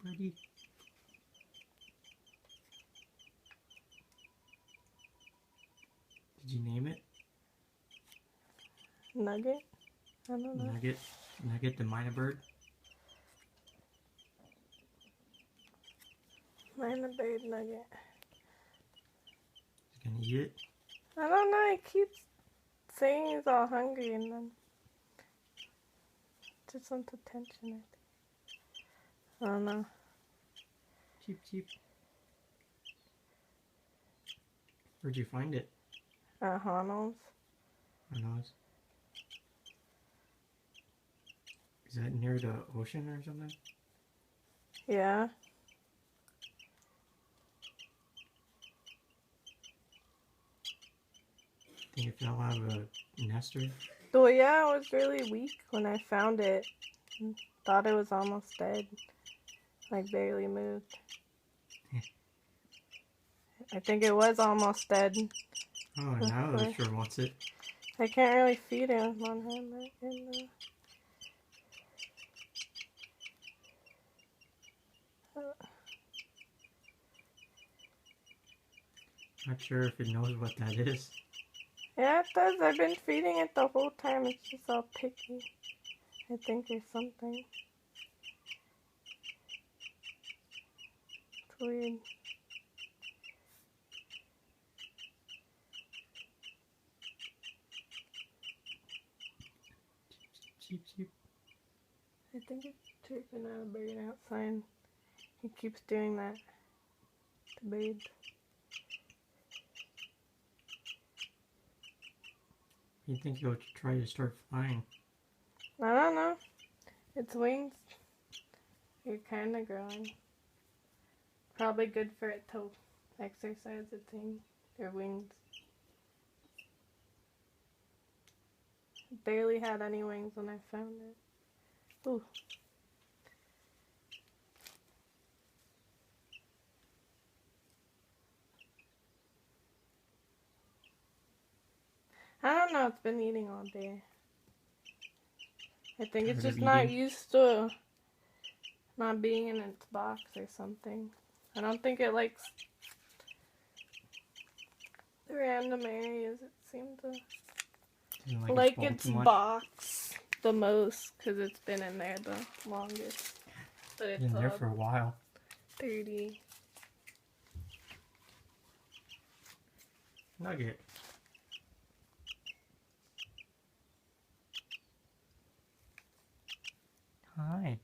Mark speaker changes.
Speaker 1: Birdie. Did you name it?
Speaker 2: Nugget? I don't know.
Speaker 1: Nugget the Myna bird.
Speaker 2: Myna bird nugget.
Speaker 1: He's gonna eat it.
Speaker 2: I don't know, he keeps saying he's all hungry and then just wants attention, I think. I don't know.
Speaker 1: Cheep, cheep. Where'd you find it?
Speaker 2: At Honno's.
Speaker 1: Honno's. Is that near the ocean or something?
Speaker 2: Yeah.
Speaker 1: Think it fell out of a nester?
Speaker 2: So yeah, it was really weak when I found it. Thought it was almost dead. Like barely moved. I think it was almost dead.
Speaker 1: Oh, now it sure wants it.
Speaker 2: I can't really feed him on him.
Speaker 1: Not sure if it knows what that is.
Speaker 2: Yeah, it does. I've been feeding it the whole time. It's just all picky. I think there's something. It's weird.
Speaker 1: Cheep, cheep.
Speaker 2: I think it's chirping at a bird outside. He keeps doing that to birds.
Speaker 1: You think he'll try to start flying?
Speaker 2: I don't know. Its wings are kind of growing. Probably good for it to exercise its wings. It barely had any wings when I found it. Ooh. I don't know, it's been eating all day. I think it's just not used to not being in its box or something. I don't think it likes the random areas. It seemed to like its box the most because it's been in there the longest. But it's
Speaker 1: been there for a while.
Speaker 2: 30.
Speaker 1: Nugget. Hi.